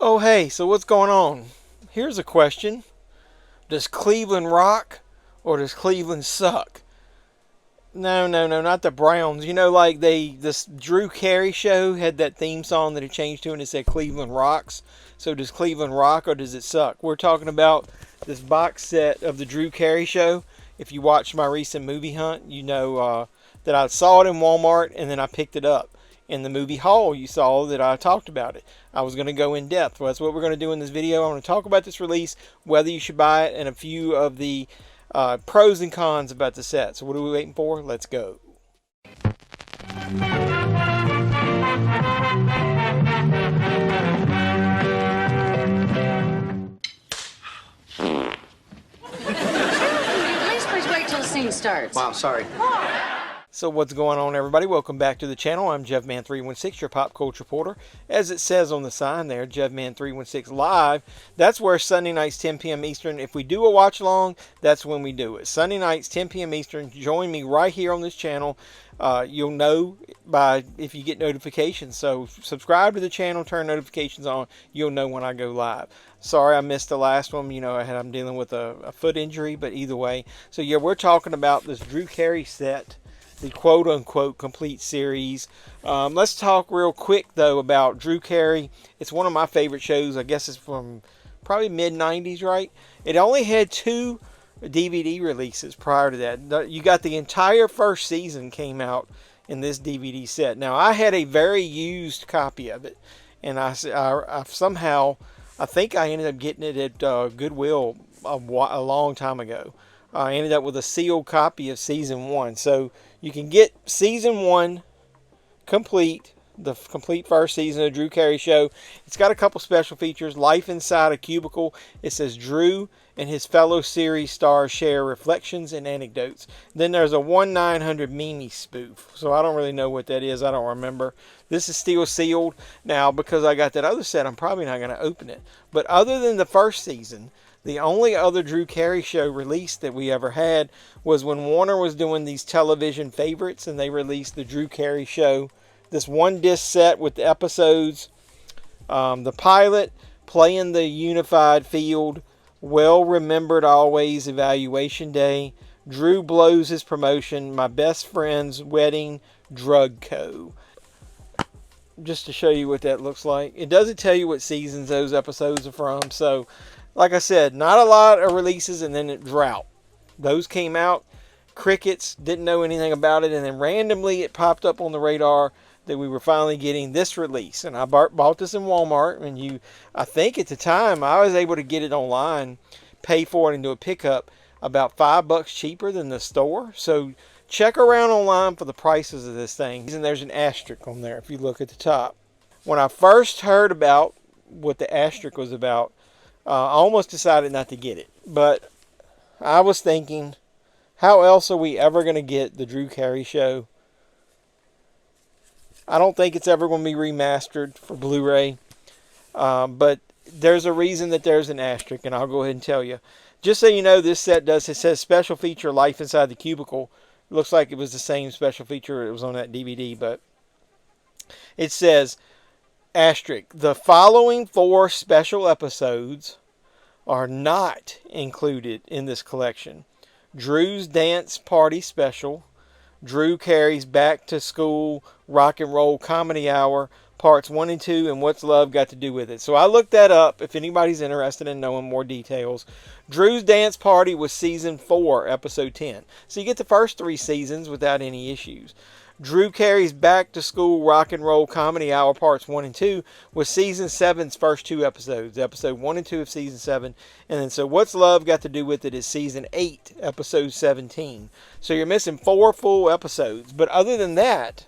Oh hey, so what's going on? Here's a question. Does Cleveland rock or does Cleveland suck? No, not the Browns. You know, like this Drew Carey show had that theme song that it changed to and it said Cleveland rocks. So does Cleveland rock or does it suck? We're talking about this box set of the Drew Carey show. If you watched my recent movie hunt, you know that I saw it in Walmart and then I picked it up. In the movie haul, you saw that I talked about it. I was going to go in depth. Well, that's what we're going to do in this video. I'm going to talk about this release, whether you should buy it, and a few of the pros and cons about the set. So what are we waiting for? Let's go. Please wait till the scene starts. Wow, sorry. So what's going on, everybody? Welcome back to the channel. I'm JevMan316, your pop culture reporter. As it says on the sign there, JevMan316 Live. That's where Sunday nights, 10 p.m. Eastern. If we do a watch along, that's when we do it. Sunday nights, 10 p.m. Eastern. Join me right here on this channel. You'll know if you get notifications. So subscribe to the channel, turn notifications on. You'll know when I go live. Sorry I missed the last one. You know, I'm dealing with a foot injury, but either way. So yeah, we're talking about this Drew Carey set, the quote-unquote complete series. Let's talk real quick, though, about Drew Carey. It's one of my favorite shows. I guess it's from probably mid-90s, right? It only had 2 DVD releases prior to that. You got the entire first season came out in this DVD set. Now, I had a very used copy of it, and I somehow, I think I ended up getting it at Goodwill a long time ago. I ended up with a sealed copy of Season 1. So you can get Season 1 complete, the complete first season of Drew Carey Show. It's got a couple special features. Life Inside a Cubicle. It says Drew and his fellow series stars share reflections and anecdotes. Then there's a 1-900 Mimi spoof. So I don't really know what that is. I don't remember. This is still sealed. Now, because I got that other set, I'm probably not going to open it. But other than the first season, the only other Drew Carey show release that we ever had was when Warner was doing these television favorites, and they released the Drew Carey show. This one disc set with the episodes, the pilot, Playing the Unified Field, Well Remembered Always, Evaluation Day, Drew Blows His Promotion, My Best Friend's Wedding, Drug Co. Just to show you what that looks like. It doesn't tell you what seasons those episodes are from, so like I said, not a lot of releases, and then drought. Those came out, crickets, didn't know anything about it, and then randomly it popped up on the radar that we were finally getting this release. And I bought this in Walmart, and I think at the time I was able to get it online, pay for it and do a pickup about $5 cheaper than the store. So check around online for the prices of this thing. And there's an asterisk on there if you look at the top. When I first heard about what the asterisk was about, I almost decided not to get it, but I was thinking, how else are we ever going to get the Drew Carey show? I don't think it's ever going to be remastered for Blu-ray, but there's a reason that there's an asterisk, and I'll go ahead and tell you. Just so you know, this set it says special feature Life Inside the Cubicle. It looks like it was the same special feature it was on that DVD, but it says, asterisk, the following 4 special episodes are not included in this collection. Drew's Dance Party Special, Drew Carey's Back to School Rock and Roll Comedy Hour, Parts 1 and 2, and What's Love Got to Do with It. So I looked that up if anybody's interested in knowing more details. Drew's Dance Party was Season 4, Episode 10. So you get the first 3 seasons without any issues. Drew Carey's Back to School Rock and Roll Comedy Hour Parts 1 and 2 was Season 7's first 2 episodes. Episode 1 and 2 of Season 7. And then so What's Love Got to Do with It is Season 8, Episode 17. So you're missing 4 full episodes. But other than that,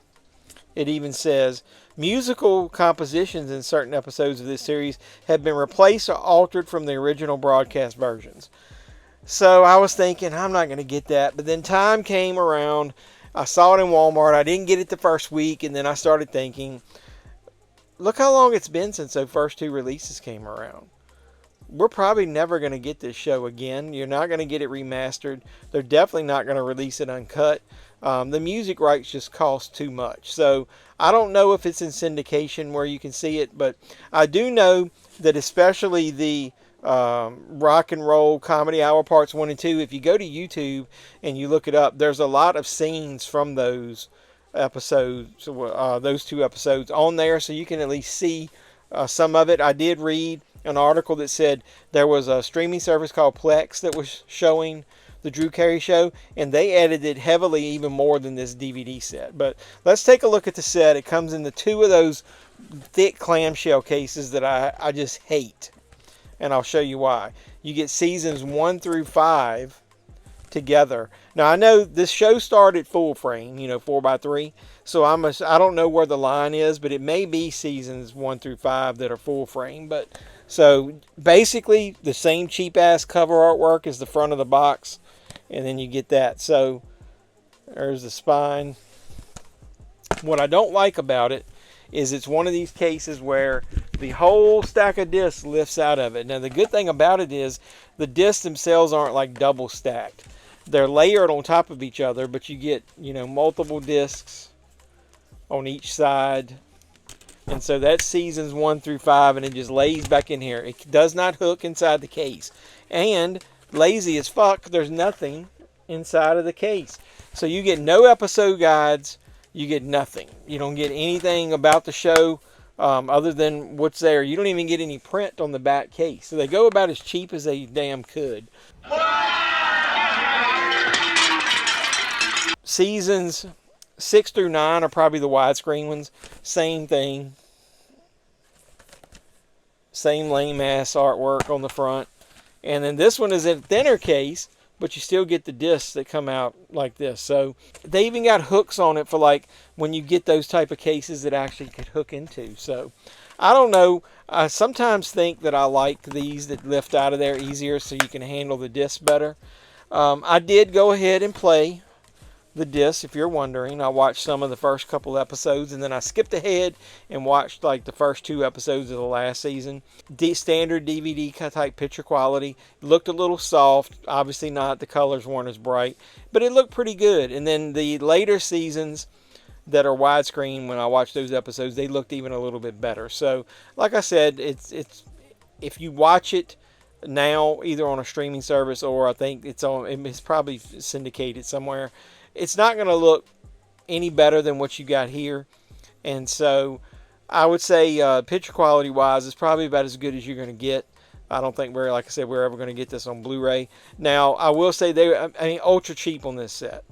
it even says musical compositions in certain episodes of this series have been replaced or altered from the original broadcast versions. So I was thinking, I'm not going to get that. But then time came around. I saw it in Walmart. I didn't get it the first week, and then I started thinking, look how long it's been since those first 2 releases came around. We're probably never going to get this show again. You're not going to get it remastered. They're definitely not going to release it uncut. The music rights just cost too much. So I don't know if it's in syndication where you can see it, but I do know that especially the rock and roll comedy hour parts 1 and 2, if you go to YouTube and you look it up, there's a lot of scenes from those episodes, those 2 episodes on there, so you can at least see some of it. I did read an article that said there was a streaming service called Plex that was showing the Drew Carey show, and they edited heavily, even more than this DVD set. But let's take a look at the set. It comes in the 2 of those thick clamshell cases that I just hate, and I'll show you why. You get seasons 1 through 5 together. Now I know this show started full frame, 4x3, so I don't know where the line is, but it may be seasons 1 through 5 that are full frame. But so basically the same cheap ass cover artwork as the front of the box, and then you get that. So there's the spine. What I don't like about it is it's one of these cases where the whole stack of discs lifts out of it. Now the good thing about it is the discs themselves aren't like double stacked. They're layered on top of each other, but you get, multiple discs on each side. And so that's seasons 1 through 5, and it just lays back in here. It does not hook inside the case. And lazy as fuck, there's nothing inside of the case. So you get no episode guides. You get nothing. You don't get anything about the show other than what's there. You don't even get any print on the back case. So they go about as cheap as they damn could. Seasons 6 through 9 are probably the widescreen ones. Same thing. Same lame ass artwork on the front. And then this one is in a thinner case, but you still get the discs that come out like this. So they even got hooks on it for like when you get those type of cases that actually could hook into. So I don't know. I sometimes think that I like these that lift out of there easier so you can handle the disc better. I did go ahead and play the disc, if you're wondering. I watched some of the first couple episodes, and then I skipped ahead and watched like the first 2 episodes of the last season. Standard DVD type picture quality. Looked a little soft, obviously not. The colors weren't as bright, but it looked pretty good. And then the later seasons that are widescreen, when I watched those episodes, they looked even a little bit better. So like I said, it's if you watch it now either on a streaming service, or I think it's probably syndicated somewhere, it's not going to look any better than what you got here. And so I would say picture quality wise, it's probably about as good as you're going to get. I don't think like I said, we're ever going to get this on Blu-ray. Now I will say they ultra cheap on this set.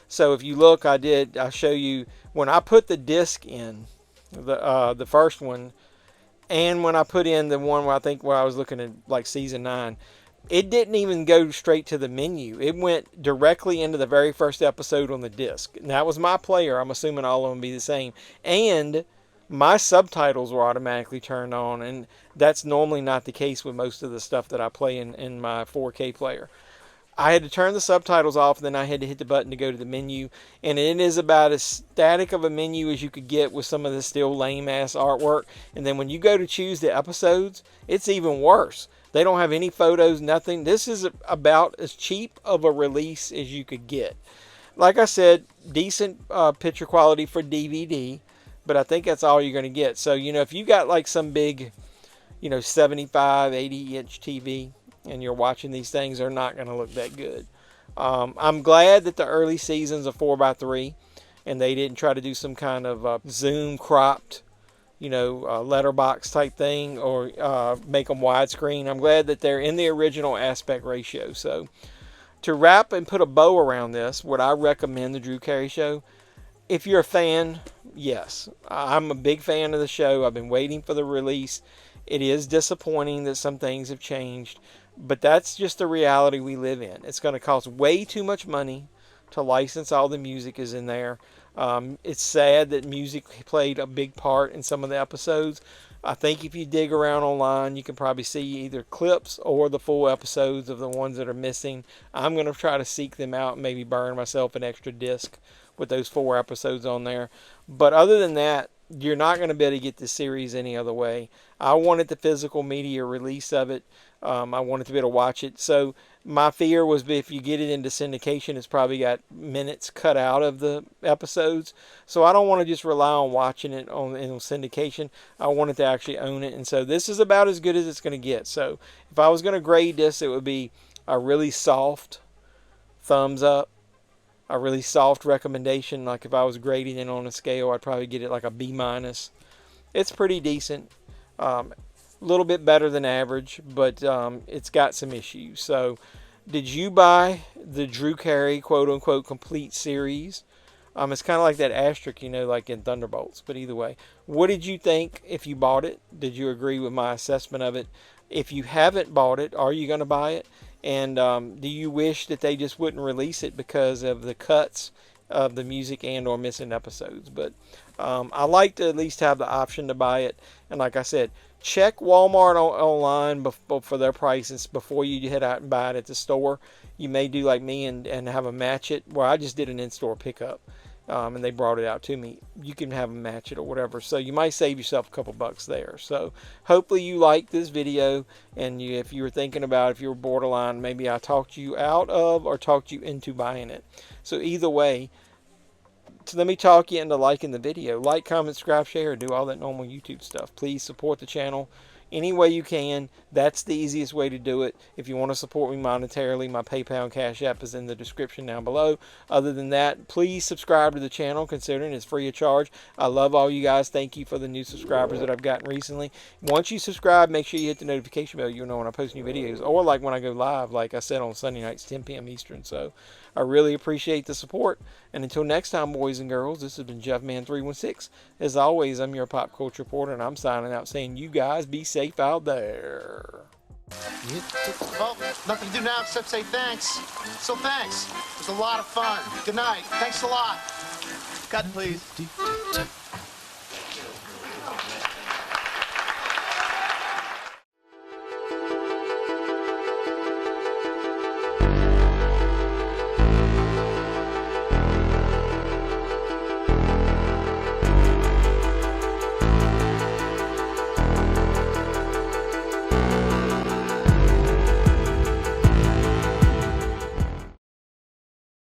So if you look, I show you when I put the disc in the first one, and when I put in the one where I was looking at like season 9, it didn't even go straight to the menu. It went directly into the very first episode on the disc. And that was my player. I'm assuming all of them be the same. And my subtitles were automatically turned on. And that's normally not the case with most of the stuff that I play in my 4K player. I had to turn the subtitles off, and then I had to hit the button to go to the menu. And it is about as static of a menu as you could get with some of the still lame-ass artwork. And then when you go to choose the episodes, it's even worse. They don't have any photos, nothing. This is about as cheap of a release as you could get. Like I said, decent picture quality for DVD, but I think that's all you're going to get. So, if you got like some big, 75, 80-inch TV, and you're watching these things, they're not going to look that good. I'm glad that the early seasons are 4x3, and they didn't try to do some kind of zoom cropped, letterbox type thing, or make them widescreen. I'm glad that they're in the original aspect ratio. So to wrap and put a bow around this, would I recommend the Drew Carey show? If you're a fan, yes. I'm a big fan of the show. I've been waiting for the release. It is disappointing that some things have changed, but that's just the reality we live in. It's going to cost way too much money to license all the music is in there. It's sad that music played a big part in some of the episodes. I think if you dig around online, you can probably see either clips or the full episodes of the ones that are missing. I'm going to try to seek them out and maybe burn myself an extra disc with those 4 episodes on there. But other than that, you're not going to be able to get this series any other way. I wanted the physical media release of it. I wanted to be able to watch it. So my fear was if you get it into syndication, it's probably got minutes cut out of the episodes. So I don't want to just rely on watching it in syndication. I wanted to actually own it. And so this is about as good as it's going to get. So if I was going to grade this, it would be a really soft thumbs up, a really soft recommendation. Like if I was grading it on a scale, I'd probably get it like a B minus. It's pretty decent. A little bit better than average, but it's got some issues. So did you buy the Drew Carey quote-unquote complete series? It's kind of like that asterisk, you know, like in Thunderbolts. But either way, what did you think if you bought it? Did you agree with my assessment of it? If you haven't bought it, are you going to buy it? And do you wish that they just wouldn't release it because of the cuts of the music and or missing episodes? But I like to at least have the option to buy it. And like I said, check Walmart online for their prices before you head out and buy it at the store. You may do like me and have them match it. Well, I just did an in-store pickup, and they brought it out to me. You can have them match it or whatever. So you might save yourself a couple bucks there. So hopefully you liked this video. And if you were thinking about, if you were borderline, maybe I talked you out of or talked you into buying it. So either way, so let me talk you into liking the video. Like, comment, subscribe, share, do all that normal YouTube stuff. Please support the channel any way you can. That's the easiest way to do it. If you want to support me monetarily, my PayPal and Cash App is in the description down below. Other than that, please subscribe to the channel, considering it's free of charge. I love all you guys. Thank you for the new subscribers that I've gotten recently. Once you subscribe, make sure you hit the notification bell. You'll know when I post new videos, or like when I go live, like I said, on Sunday nights, 10 p.m. Eastern. So I really appreciate the support. And until next time, boys and girls, this has been JeffMan316. As always, I'm your pop culture reporter, and I'm signing out saying you guys be safe out there. Well, nothing to do now except say thanks. So thanks. It was a lot of fun. Good night. Thanks a lot. Cut, please.